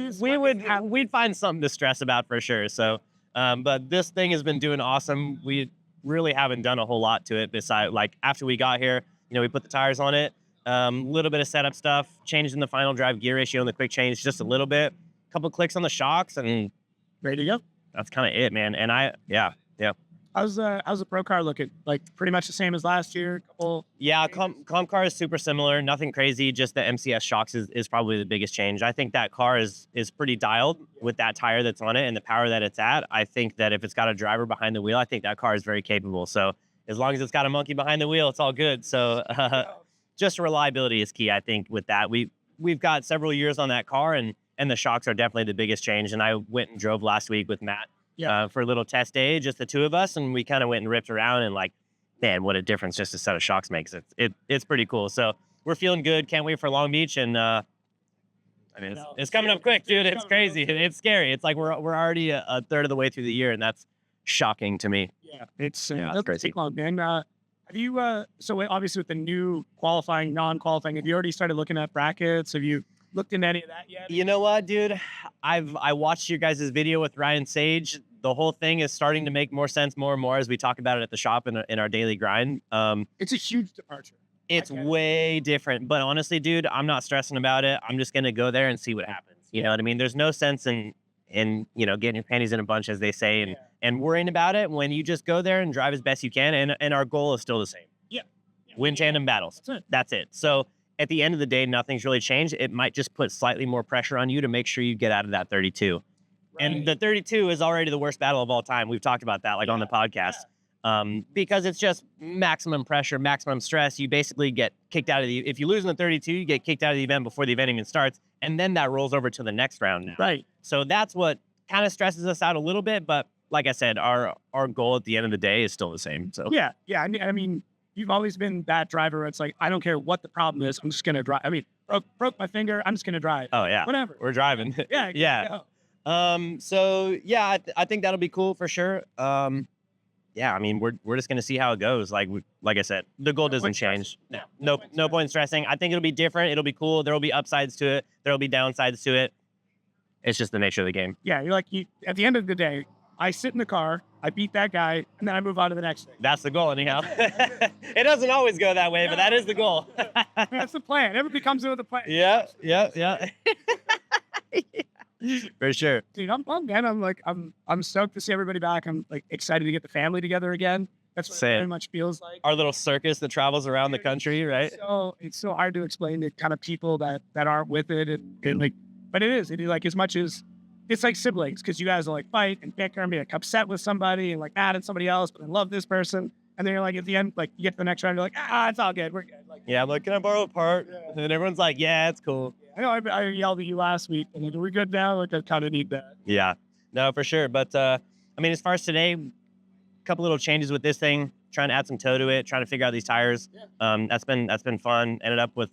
[SPEAKER 5] we'd find something to stress about for sure. So, but this thing has been doing awesome. We really haven't done a whole lot to it besides like after we got here, you know, we put the tires on it, little bit of setup stuff, changing the final drive gear ratio and the quick change just a little bit, couple clicks on the shocks, and
[SPEAKER 3] ready to go.
[SPEAKER 5] That's kind of it, man. And yeah.
[SPEAKER 3] How's the pro car looking? Like pretty much the same as last year?
[SPEAKER 5] Yeah, comp car is super similar. Nothing crazy. Just the MCS shocks is probably the biggest change. I think that car is pretty dialed with that tire that's on it and the power that it's at. I think that if it's got a driver behind the wheel, I think that car is very capable. So as long as it's got a monkey behind the wheel, it's all good. So just reliability is key, I think, with that. We've got several years on that car, and the shocks are definitely the biggest change. And I went and drove last week with Matt. For a little test day, just the two of us, and we kind of went and ripped around, and like, man, what a difference just a set of shocks makes. It's pretty cool. So we're feeling good. Can't wait for Long Beach, and I mean, it's coming up quick, dude. It's crazy. It's scary. It's like we're already a third of the way through the year, and that's shocking to me.
[SPEAKER 3] Yeah, it's
[SPEAKER 5] crazy.
[SPEAKER 3] take long, man. Have you so obviously with the new qualifying, non-qualifying, have you already started looking at brackets? Have you looked into any of that yet?
[SPEAKER 5] You know what, dude? I watched your guys' video with Ryan Sage. The whole thing is starting to make more sense more and more as we talk about it at the shop in our daily grind.
[SPEAKER 3] It's a huge departure.
[SPEAKER 5] It's way different. But honestly, dude, I'm not stressing about it. I'm just going to go there and see what happens. You know what I mean? There's no sense in you know, getting your panties in a bunch, as they say, and worrying about it when you just go there and drive as best you can. And our goal is still the same. Win tandem battles. That's it. So at the end of the day, nothing's really changed. It might just put slightly more pressure on you to make sure you get out of that 32. And the 32 is already the worst battle of all time. We've talked about that on the podcast. Because it's just maximum pressure, maximum stress. You basically get kicked out of if you lose in the 32, you get kicked out of the event before the event even starts. And then that rolls over to the next round now.
[SPEAKER 3] Right.
[SPEAKER 5] So that's what kind of stresses us out a little bit. But like I said, our goal at the end of the day is still the same. So
[SPEAKER 3] yeah. I mean, you've always been that driver. It's like, I don't care what the problem is. I'm just going to drive. I mean, broke my finger. I'm just going to drive.
[SPEAKER 5] Oh, yeah.
[SPEAKER 3] Whatever.
[SPEAKER 5] We're driving.
[SPEAKER 3] Yeah.
[SPEAKER 5] Yeah. So yeah, I think that'll be cool for sure. Yeah, I mean, we're just gonna see how it goes. Like I said, the goal doesn't change. No point in stressing. I think it'll be different. It'll be cool. There'll be upsides to it. There'll be downsides to it. It's just the nature of the game.
[SPEAKER 3] Yeah, you're like, at the end of the day, I sit in the car, I beat that guy, and then I move on to the next thing.
[SPEAKER 5] That's the goal, anyhow. It doesn't always go that way, but that is the goal.
[SPEAKER 3] That's the plan. Everybody comes in with a plan.
[SPEAKER 5] Yeah. For sure.
[SPEAKER 3] Dude, I'm stoked to see everybody back. I'm like excited to get the family together again. That's what it very much feels like.
[SPEAKER 5] Our little circus that travels around the country, right?
[SPEAKER 3] So it's so hard to explain to kind of people that aren't with it, and like, but it is like as much as it's like siblings, because you guys will like fight and bicker and be like upset with somebody and like mad at somebody else, but I love this person. And then you're like, at the end, like you get to the next round, you're like, it's all good. We're good. Like,
[SPEAKER 5] yeah, I'm like, can I borrow a part?
[SPEAKER 3] Yeah.
[SPEAKER 5] And everyone's like, yeah, it's cool.
[SPEAKER 3] I know I yelled at you last week, and we're good now. Like I kind of need that.
[SPEAKER 5] Yeah, no, for sure. But I mean, as far as today, a couple little changes with this thing, trying to add some toe to it, trying to figure out these tires. Yeah. That's been fun. Ended up with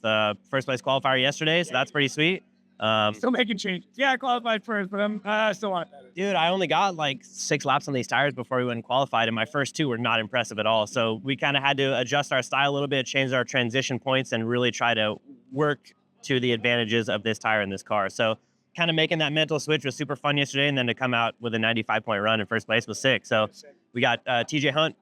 [SPEAKER 5] first place qualifier yesterday, so that's pretty sweet.
[SPEAKER 3] Still making changes. Yeah, I qualified first, but I still want that.
[SPEAKER 5] Dude, I only got like 6 laps on these tires before we went and qualified, and my first 2 were not impressive at all. So we kind of had to adjust our style a little bit, change our transition points, and really try to work to the advantages of this tire in this car. So kind of making that mental switch was super fun yesterday, and then to come out with a 95-point run in first place was sick. So we got TJ Hunt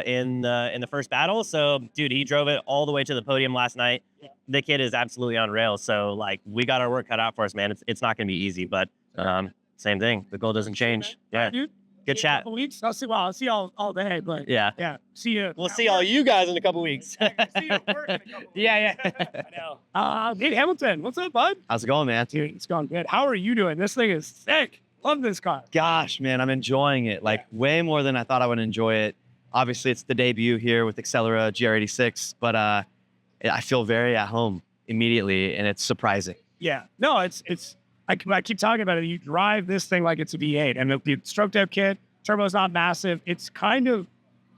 [SPEAKER 5] in the first battle. So, dude, he drove it all the way to the podium last night. Yeah. The kid is absolutely on rails. So, like, we got our work cut out for us, man. It's not going to be easy, but same thing. The goal doesn't change. Yeah.
[SPEAKER 3] Dude,
[SPEAKER 5] good chat.
[SPEAKER 3] Weeks. I'll see y'all all day, but
[SPEAKER 5] yeah.
[SPEAKER 3] See you.
[SPEAKER 5] We'll see all you guys in a couple weeks.
[SPEAKER 3] See you at work in a couple weeks.
[SPEAKER 5] Yeah.
[SPEAKER 3] I know. Hey, Hamilton, what's up, bud?
[SPEAKER 9] How's it going, man?
[SPEAKER 3] Dude, it's going good. How are you doing? This thing is sick. Love this car.
[SPEAKER 9] Gosh, man, I'm enjoying it. Like way more than I thought I would enjoy it. Obviously, it's the debut here with Accelera GR86, but I feel very at home. immediately, and it's surprising.
[SPEAKER 3] Yeah. No, I keep talking about it. You drive this thing like it's a V8, and the stroked out kit, turbo's not massive. It's kind of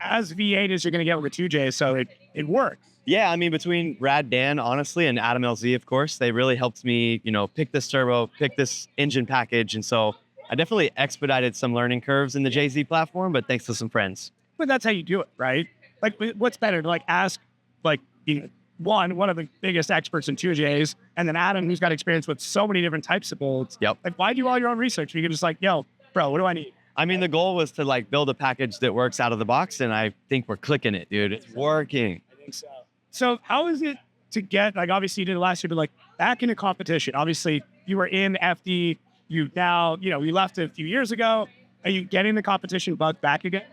[SPEAKER 3] as V8 as you're going to get with a 2J, so it works.
[SPEAKER 9] Yeah, I mean, between Rad Dan, honestly, and Adam LZ, of course, they really helped me, pick this turbo, pick this engine package. And so I definitely expedited some learning curves in the JZ platform, but thanks to some friends.
[SPEAKER 3] But that's how you do it, right? Like, what's better to ask, one of the biggest experts in 2Js, and then Adam, who's got experience with so many different types of builds.
[SPEAKER 9] Yep.
[SPEAKER 3] Why do all your own research? You can just yo, bro, what do I need?
[SPEAKER 9] I mean, the goal was to build a package that works out of the box, and I think we're clicking it, dude. It's working.
[SPEAKER 3] I think so. So how is it to get, obviously you did it last year, but back into competition? Obviously you were in FD, you now, you left a few years ago. Are you getting the competition bug back again?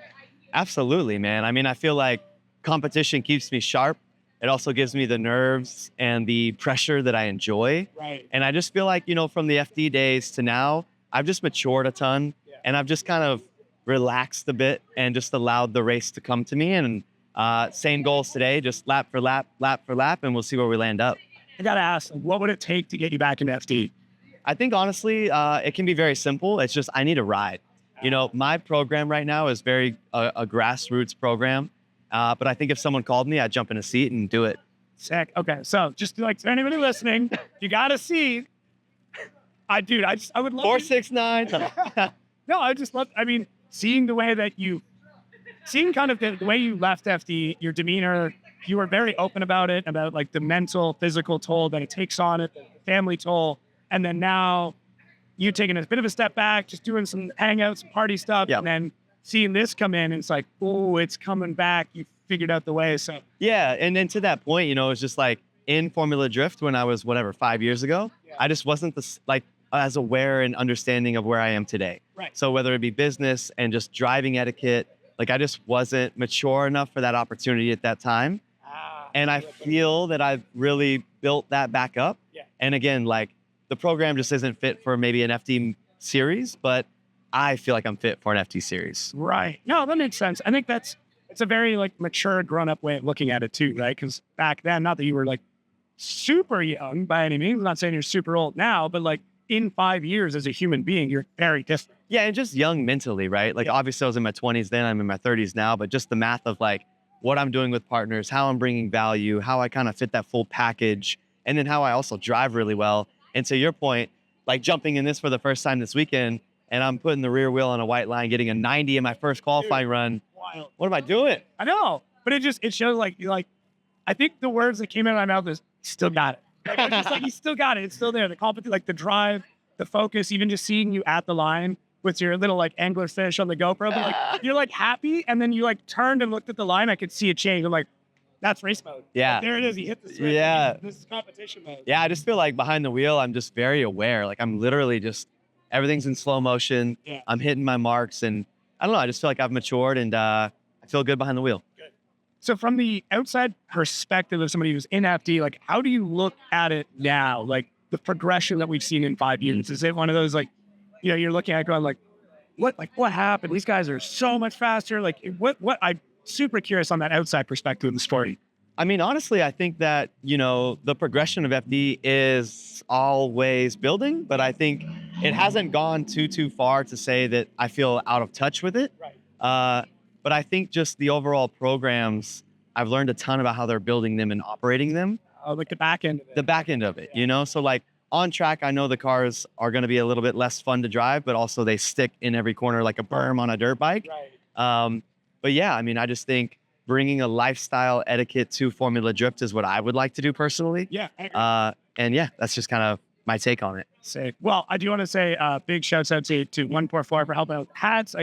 [SPEAKER 9] Absolutely, man. I mean, I feel like competition keeps me sharp. It also gives me the nerves and the pressure that I enjoy.
[SPEAKER 3] Right.
[SPEAKER 9] And I just feel like, from the FD days to now, I've just matured a ton, and I've just kind of relaxed a bit and just allowed the race to come to me. And same goals today, just lap for lap, and we'll see where we land up.
[SPEAKER 3] I got to ask, what would it take to get you back into FD?
[SPEAKER 9] I think, honestly, it can be very simple. It's just I need a ride. My program right now is very a grassroots program. But I think if someone called me, I'd jump in a seat and do it.
[SPEAKER 3] Sick. Okay. So just for anybody listening, you got a seat. I would love
[SPEAKER 9] 469.
[SPEAKER 3] No, I just love, seeing the way that seeing kind of the way you left FD, your demeanor, you were very open about it, about the mental, physical toll that it takes on it, the family toll. And then now you taking a bit of a step back, just doing some hangouts, some party stuff.
[SPEAKER 9] Yep.
[SPEAKER 3] And then seeing this come in, and it's oh, it's coming back. You figured out the way. So
[SPEAKER 9] yeah. And then to that point, it's just in Formula Drift when I was 5 years ago, I just wasn't as aware and understanding of where I am today.
[SPEAKER 3] Right.
[SPEAKER 9] So whether it be business and just driving etiquette, I just wasn't mature enough for that opportunity at that time. And I feel that I've really built that back up.
[SPEAKER 3] Yeah.
[SPEAKER 9] And again, the program just isn't fit for maybe an FD series, but I feel like I'm fit for an FD series.
[SPEAKER 3] Right. No, that makes sense. I think it's a very mature, grown-up way of looking at it too, right? Because back then, not that you were super young by any means. I'm not saying you're super old now, but in 5 years as a human being, you're very different.
[SPEAKER 9] Yeah, and just young mentally, right? Obviously I was in my 20s then, I'm in my 30s now, but just the math of what I'm doing with partners, how I'm bringing value, how I kind of fit that full package, and then how I also drive really well. And to your point, jumping in this for the first time this weekend, and I'm putting the rear wheel on a white line, getting a 90 in my first qualifying run.
[SPEAKER 3] Wild.
[SPEAKER 9] What am I doing?
[SPEAKER 3] I know, but it shows I think the words that came out of my mouth is still got it. It's just you still got it. It's still there. The competition, the drive, the focus, even just seeing you at the line with your little angler fish on the GoPro, but you're happy, and then you turned and looked at the line. I could see a change. I'm that's race mode.
[SPEAKER 9] Yeah.
[SPEAKER 3] There it is. You hit the switch.
[SPEAKER 9] Yeah.
[SPEAKER 3] This is competition mode.
[SPEAKER 9] Yeah, I just feel behind the wheel, I'm just very aware. I'm literally just, everything's in slow motion.
[SPEAKER 3] Yeah.
[SPEAKER 9] I'm hitting my marks, and I don't know, I just feel I've matured, and I feel good behind the wheel.
[SPEAKER 3] Good. So from the outside perspective of somebody who's in FD, how do you look at it now? The progression that we've seen in 5 years? Is it one of those, you're looking at it going what happened? These guys are so much faster. What I'm super curious on that outside perspective of the sport.
[SPEAKER 9] I mean, honestly, I think that, the progression of FD is always building, but I think it hasn't gone too far to say that I feel out of touch with it.
[SPEAKER 3] Right.
[SPEAKER 9] But I think just the overall programs, I've learned a ton about how they're building them and operating them.
[SPEAKER 3] The back end of it.
[SPEAKER 9] The back end of it, So on track, I know the cars are going to be a little bit less fun to drive, but also they stick in every corner like a berm on a dirt bike.
[SPEAKER 3] Right.
[SPEAKER 9] But yeah, I mean, I just think bringing a lifestyle etiquette to Formula Drift is what I would like to do personally.
[SPEAKER 3] Yeah.
[SPEAKER 9] And yeah, that's just kind of my take on it.
[SPEAKER 3] Sick. Well, I do want to say big shouts out to 144 for helping out hats.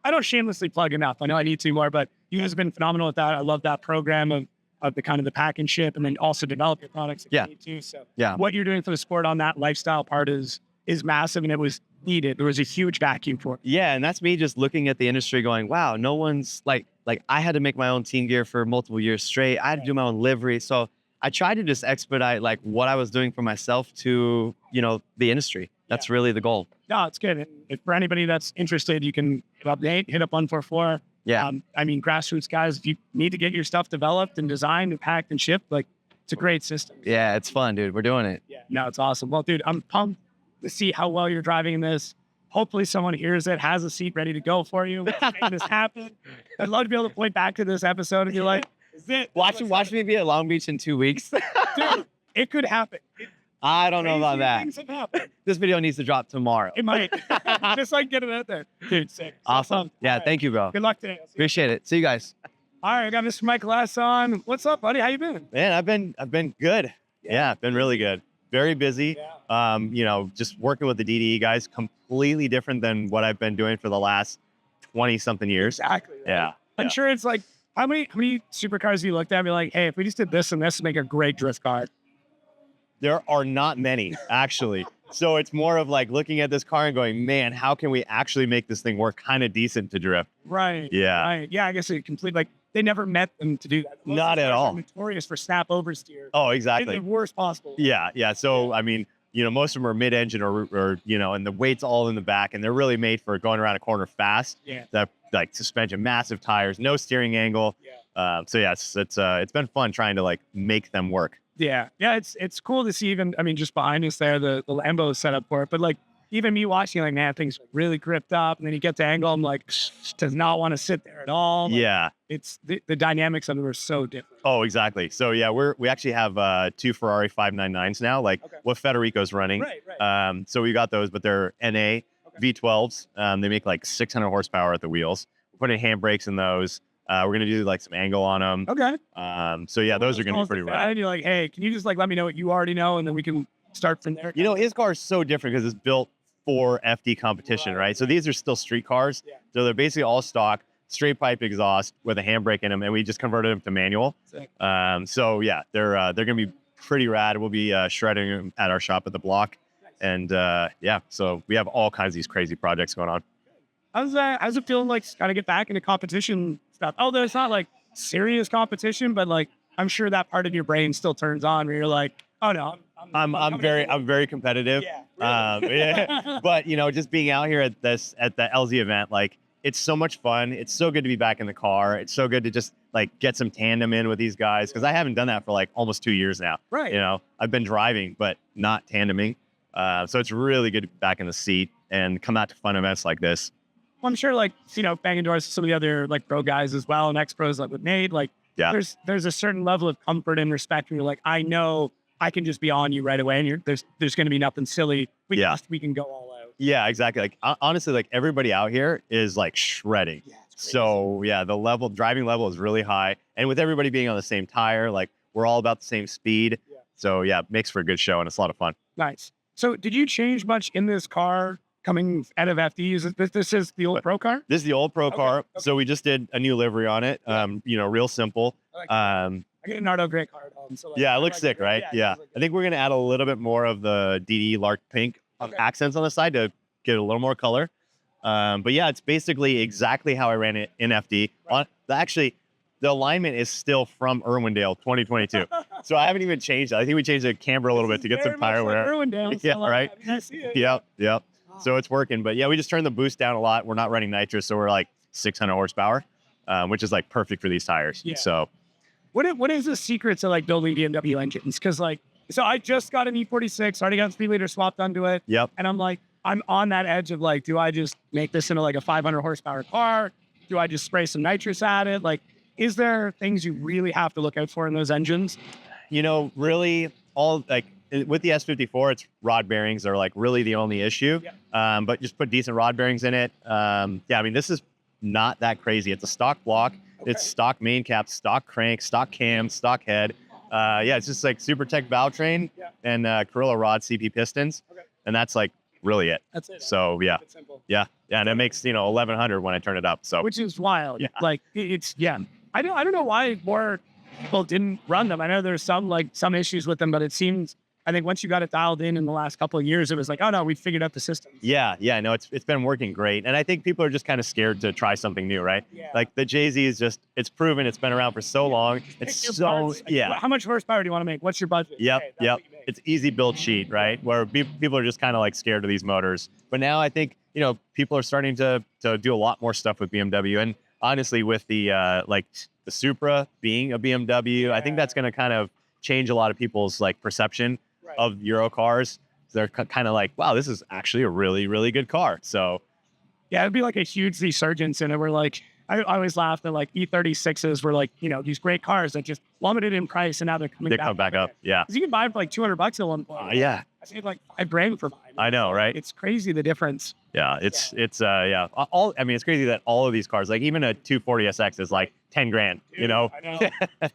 [SPEAKER 3] I don't shamelessly plug enough. I know I need to more, but you guys have been phenomenal with that. I love that program of the kind of the pack and ship, and then also develop your products.
[SPEAKER 9] Yeah.
[SPEAKER 3] You need to. So
[SPEAKER 9] Yeah.
[SPEAKER 3] what you're doing for the sport on that lifestyle part is massive, and it was needed. There was a huge vacuum for it.
[SPEAKER 9] Yeah, and that's me just looking at the industry going, wow, no one's like I had to make my own team gear for multiple years straight. I had to do my own livery. So I tried to just expedite what I was doing for myself to, the industry. That's really the goal.
[SPEAKER 3] No, it's good. And for anybody that's interested, you can hit up Nate, hit up 144.
[SPEAKER 9] Yeah.
[SPEAKER 3] Grassroots guys, if you need to get your stuff developed and designed and packed and shipped, It's a great system.
[SPEAKER 9] Yeah, it's fun, dude. We're doing it.
[SPEAKER 3] Yeah, no, it's awesome. Well, dude, I'm pumped to see how well you're driving in this. Hopefully someone hears it, has a seat ready to go for you. Let's make this happen. I'd love to be able to point back to this episode and be like, is it?
[SPEAKER 9] Watch me be at Long Beach in 2 weeks.
[SPEAKER 3] Dude, it could happen.
[SPEAKER 9] I don't know about
[SPEAKER 3] Crazy
[SPEAKER 9] that.
[SPEAKER 3] things have happened.
[SPEAKER 9] This video needs to drop tomorrow.
[SPEAKER 3] It might. Just like get it out there. Dude, sick. So
[SPEAKER 9] Awesome.
[SPEAKER 3] pumped.
[SPEAKER 9] Yeah,
[SPEAKER 3] All right.
[SPEAKER 9] thank you, bro.
[SPEAKER 3] Good luck today. I'll see you.
[SPEAKER 9] Appreciate it. See you guys.
[SPEAKER 3] All right, I got Mr. Michael Essa on. What's up, buddy? How you been?
[SPEAKER 10] Man, I've been good. Yeah, been really good. Very busy. You know, just working with the DDE guys, completely different than what I've been doing for the last 20 something years.
[SPEAKER 3] Exactly. Right?
[SPEAKER 10] Yeah.
[SPEAKER 3] I'm sure it's like, how many supercars have you looked at and be like, hey, if we just did this and this to make a great drift car?
[SPEAKER 10] There are not many, actually. So it's more of like looking at this car and going, man, how can we actually make this thing work kind of decent to drift?
[SPEAKER 3] Right.
[SPEAKER 10] Yeah.
[SPEAKER 3] Right. Yeah, I guess it complete like they never met them to do that. Most
[SPEAKER 10] Not
[SPEAKER 3] of these
[SPEAKER 10] at
[SPEAKER 3] cars are
[SPEAKER 10] all.
[SPEAKER 3] Notorious for snap oversteer.
[SPEAKER 10] Oh,
[SPEAKER 3] In
[SPEAKER 10] exactly.
[SPEAKER 3] the worst possible.
[SPEAKER 10] Yeah, yeah. So, I mean, you know, most of them are mid-engine or you know, and the weight's all in the back, and they're really made for going around a corner fast.
[SPEAKER 3] Yeah.
[SPEAKER 10] That like suspension, massive tires, no steering angle.
[SPEAKER 3] Yeah.
[SPEAKER 10] So yeah, it's been fun trying to like make them work.
[SPEAKER 3] Yeah. Yeah. It's cool to see even, I mean, just behind us there, the Lambo is set up for it. But like even me watching, like, man, things are really gripped up. And then you get to angle, I'm like, does not want to sit there at all. Like,
[SPEAKER 10] Yeah.
[SPEAKER 3] It's the dynamics of them are so different.
[SPEAKER 10] Oh, exactly. So yeah, we actually have 2 Ferrari 599s now, like what Federico's running.
[SPEAKER 3] Right.
[SPEAKER 10] So we got those, but they're NA V12s. They make like 600 horsepower at the wheels. We're putting handbrakes in those. We're gonna do like some angle on them.
[SPEAKER 3] Okay.
[SPEAKER 10] So yeah, those are gonna be pretty rad.
[SPEAKER 3] And you're like, hey, can you just like let me know what you already know, and then we can start from there.
[SPEAKER 10] You know, his car is so different because it's built for FD competition, right? So these are still street cars.
[SPEAKER 3] Yeah.
[SPEAKER 10] So they're basically all stock, straight pipe exhaust with a handbrake in them, and we just converted them to manual.
[SPEAKER 3] Sick.
[SPEAKER 10] So yeah, they're gonna be pretty rad. We'll be shredding them at our shop at the block, and yeah, so we have all kinds of these crazy projects going on.
[SPEAKER 3] How's it feeling like kind of get back into competition stuff? Although it's not like serious competition, but like I'm sure that part of your brain still turns on where you're like, oh no,
[SPEAKER 10] I'm very competitive.
[SPEAKER 3] Yeah.
[SPEAKER 10] Yeah. But you know, just being out here at the LZ event, like it's so much fun. It's so good to be back in the car. It's so good to just like get some tandem in with these guys because I haven't done that for like almost 2 years now.
[SPEAKER 3] Right.
[SPEAKER 10] You know, I've been driving but not tandeming. So it's really good to be back in the seat and come out to fun events like this.
[SPEAKER 3] Well, I'm sure like, you know, banging doors with some of the other like pro guys as well and ex-pros like with Nate, like
[SPEAKER 10] Yeah.
[SPEAKER 3] there's a certain level of comfort and respect where you're like, I know I can just be on you right away and there's going to be nothing silly. We can go all out.
[SPEAKER 10] Yeah, exactly. Like honestly, like everybody out here is like shredding.
[SPEAKER 3] Yeah, it's crazy.
[SPEAKER 10] So yeah, the driving level is really high. And with everybody being on the same tire, like we're all about the same speed.
[SPEAKER 3] Yeah.
[SPEAKER 10] So yeah, it makes for a good show and it's a lot of fun.
[SPEAKER 3] Nice. So did you change much in this car coming out of FD? Is it, this is the old pro car?
[SPEAKER 10] This is the old pro car.
[SPEAKER 3] Okay.
[SPEAKER 10] So we just did a new livery on it. You know, real simple.
[SPEAKER 3] I like that. I get a Nardo gray car at home. So like,
[SPEAKER 10] Yeah,
[SPEAKER 3] I
[SPEAKER 10] it looks
[SPEAKER 3] like
[SPEAKER 10] sick, right? Yeah. I think we're gonna add a little bit more of the DD Lark pink accents on the side to get a little more color. But yeah, it's basically exactly how I ran it in FD. Actually, the alignment is still from Irwindale 2022. So I haven't even changed it. I think we changed the camber a little bit to get some tire wear.
[SPEAKER 3] Irwindale,
[SPEAKER 10] Yeah,
[SPEAKER 3] so, like,
[SPEAKER 10] right.
[SPEAKER 3] I mean, I see it.
[SPEAKER 10] Yep. So it's working. But yeah, we just turned the boost down a lot. We're not running nitrous, so we're like 600 horsepower, which is like perfect for these tires.
[SPEAKER 3] Yeah.
[SPEAKER 10] So
[SPEAKER 3] What is the secret to like building BMW engines? Because like, so I just got an E46, already got a 3-liter swapped onto it.
[SPEAKER 10] Yep.
[SPEAKER 3] And I'm like, I'm on that edge of like, do I just make this into like a 500 horsepower car? Do I just spray some nitrous at it? Like, is there things you really have to look out for in those engines?
[SPEAKER 10] you know, really all like with the S54, it's rod bearings are like really the only issue.
[SPEAKER 3] Yeah.
[SPEAKER 10] But just put decent rod bearings in it. Yeah, I mean, this is not that crazy. It's a stock block.
[SPEAKER 3] Okay.
[SPEAKER 10] It's stock main cap, stock crank, stock cam, stock head. Yeah, it's just like Super Tech valve train and Carrillo rod CP pistons.
[SPEAKER 3] Okay.
[SPEAKER 10] And that's like really it.
[SPEAKER 3] That's it.
[SPEAKER 10] So yeah,
[SPEAKER 3] It's simple.
[SPEAKER 10] yeah, and it makes 1100 when I turn it up. So
[SPEAKER 3] Which is wild.
[SPEAKER 10] Yeah.
[SPEAKER 3] Like it's I don't know why more people didn't run them. I know there's some issues with them, but it seems I think once you got it dialed in the last couple of years, it was like, oh no, we figured out the system.
[SPEAKER 10] yeah, no, it's been working great, and I think people are just kind of scared to try something new, right?
[SPEAKER 3] Yeah.
[SPEAKER 10] Like the JZ is just it's proven, it's been around for so long. It's
[SPEAKER 3] Pick your
[SPEAKER 10] so
[SPEAKER 3] parts. Like,
[SPEAKER 10] yeah.
[SPEAKER 3] How much horsepower do you want to make? What's your budget?
[SPEAKER 10] Yep,
[SPEAKER 3] Okay, that's
[SPEAKER 10] yep.
[SPEAKER 3] what you make.
[SPEAKER 10] It's easy build sheet, right? Where people are just kind of like scared of these motors. But now I think, people are starting to do a lot more stuff with BMW. And honestly, with the like the Supra being a BMW, I think that's going to kind of change a lot of people's like perception of Euro cars. They're kind of like, wow, this is actually a really, really good car. So
[SPEAKER 3] Yeah, it'd be like a huge resurgence in it. We're like, I always laugh that like E36s were like, these great cars that just plummeted in price and now they're coming back.
[SPEAKER 10] come back up. Yeah.
[SPEAKER 3] Because you can buy them for like $200 at one point.
[SPEAKER 10] Yeah.
[SPEAKER 3] I saved like $5,000 for mine.
[SPEAKER 10] I know, right?
[SPEAKER 3] It's crazy the difference.
[SPEAKER 10] Yeah, it's yeah. I mean, it's crazy that all of these cars, like even a 240 SX, is like 10 grand.
[SPEAKER 3] Dude, I know.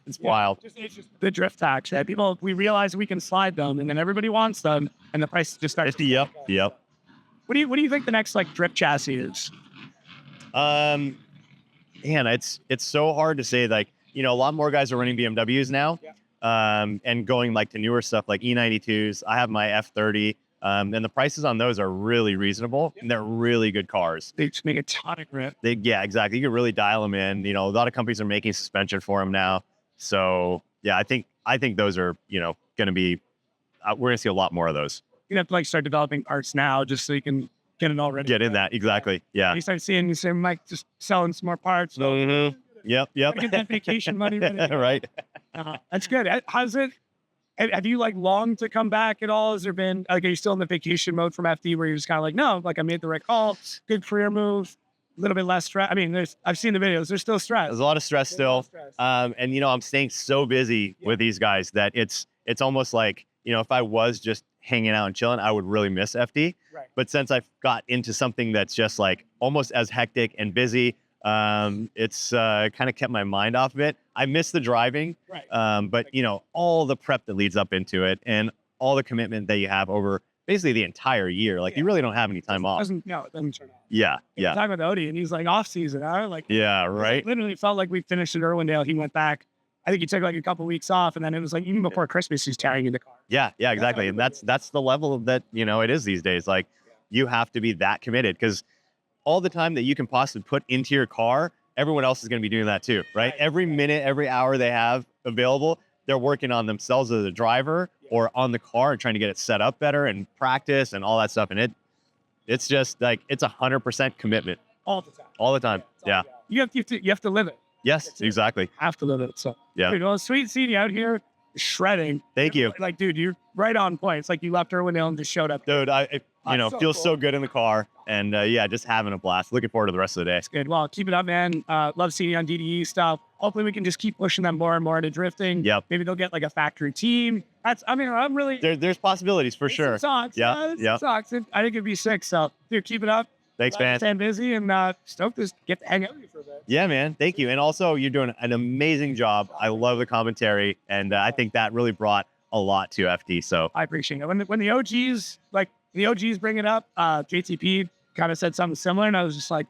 [SPEAKER 10] It's wild.
[SPEAKER 3] It's just the drift tax. Right? People, we realize we can slide them, and then everybody wants them, and the price just starts.
[SPEAKER 10] Yep.
[SPEAKER 3] What do you think the next like drift chassis is?
[SPEAKER 10] Man, it's so hard to say. Like, a lot more guys are running BMWs now, and going like to newer stuff like E92s. I have my F30. And the prices on those are really reasonable, and they're really good cars.
[SPEAKER 3] They just make a ton of grip.
[SPEAKER 10] Yeah, exactly. You can really dial them in. A lot of companies are making suspension for them now. So yeah, I think those are going to be. We're going to see a lot more of those.
[SPEAKER 3] You have to like start developing parts now, just so you can get it all ready.
[SPEAKER 10] Get in that exactly. Yeah.
[SPEAKER 3] You start seeing Mike just selling some more parts.
[SPEAKER 10] Mm-hmm. Yep.
[SPEAKER 3] Get that vacation money ready.
[SPEAKER 10] Right.
[SPEAKER 3] That's good. How's it? Have you like longed to come back at all? Has there been like, are you still in the vacation mode from FD where you're just kind of like, no, like I made the right call, good career move, a little bit less stress? I mean, I've seen the videos. There's still stress.
[SPEAKER 10] There's a lot of stress still. And I'm staying so busy with these guys that it's almost like, if I was just hanging out and chilling, I would really miss FD.
[SPEAKER 3] Right.
[SPEAKER 10] But since I've got into something that's just like almost as hectic and busy, it's kind of kept my mind off of it. I miss the driving, but all the prep that leads up into it and all the commitment that you have over basically the entire year, like you really don't have any time off.
[SPEAKER 3] It doesn't turn off.
[SPEAKER 10] Yeah.
[SPEAKER 3] Talking with Odie, and he's like off season, huh? Like
[SPEAKER 10] yeah, right.
[SPEAKER 3] Literally felt like we finished at Irwindale. He went back. I think he took like a couple weeks off, and then it was like even before Christmas, he's carrying in the car.
[SPEAKER 10] Yeah, exactly. And that's the level that it is these days. Like you have to be that committed because all the time that you can possibly put into your car, everyone else is going to be doing that too, right? Every minute, every hour they have available, they're working on themselves as a driver or on the car and trying to get it set up better and practice and all that stuff. And it's just like, it's 100% commitment.
[SPEAKER 3] All the time.
[SPEAKER 10] All the time. Yeah.
[SPEAKER 3] You have to live it.
[SPEAKER 10] Yes, exactly.
[SPEAKER 3] Have to live it. So
[SPEAKER 10] yeah.
[SPEAKER 3] Dude, well, sweet seeing you out here shredding.
[SPEAKER 10] Thank you.
[SPEAKER 3] Like, dude, you're right on point. It's like you left Irwindale and just showed up.
[SPEAKER 10] Dude, feels so good in the car. And just having a blast. Looking forward to the rest of the day.
[SPEAKER 3] Good. Well, keep it up, man. Love seeing you on DDE stuff. Hopefully we can just keep pushing them more and more into drifting.
[SPEAKER 10] Yep.
[SPEAKER 3] Maybe they'll get like a factory team. I'm really...
[SPEAKER 10] There's possibilities for sure.
[SPEAKER 3] Sucks.
[SPEAKER 10] Yeah.
[SPEAKER 3] Sucks. I think it'd be sick. So, dude, keep it up.
[SPEAKER 10] Thanks, man.
[SPEAKER 3] Staying busy and stoked to get to hang out with you for a bit.
[SPEAKER 10] Yeah, man. Thank you. And also, you're doing an amazing job. I love the commentary. And I think that really brought a lot to FD. So
[SPEAKER 3] I appreciate it. When the OGs, bring it up, JTP kind of said something similar. And I was just like,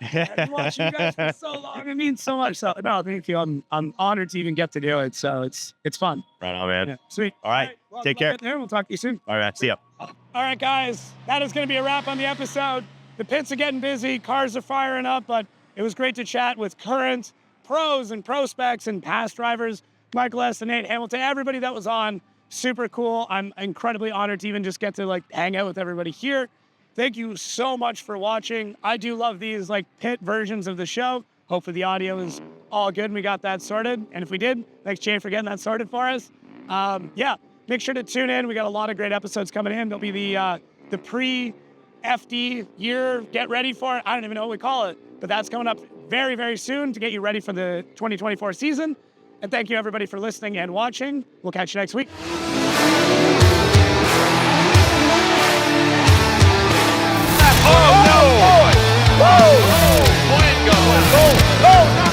[SPEAKER 3] I've been watching you guys for so long. It means so much. So, no, thank you. I'm honored to even get to do it. So it's fun.
[SPEAKER 10] Right on, man.
[SPEAKER 3] Yeah, sweet.
[SPEAKER 10] All right.
[SPEAKER 3] Well,
[SPEAKER 10] take care.
[SPEAKER 3] There. We'll talk to you soon.
[SPEAKER 10] All right. See ya.
[SPEAKER 3] All right, guys. That is going to be a wrap on the episode. The pits are getting busy. Cars are firing up. But it was great to chat with current pros and prospects and past drivers. Michael Essa, Nate Hamilton, everybody that was on. Super cool. I'm incredibly honored to even just get to hang out with everybody here. Thank you so much for watching. I do love these pit versions of the show. Hopefully the audio is all good and we got that sorted. And if we did, thanks Jane for getting that sorted for us. Make sure to tune in. We got a lot of great episodes coming in. There'll be the pre-FD year, get ready for it. I don't even know what we call it, but that's coming up very, very soon to get you ready for the 2024 season. And thank you everybody for listening and watching. We'll catch you next week.
[SPEAKER 11] Oh, no! Whoa! Whoa! Point going. Go!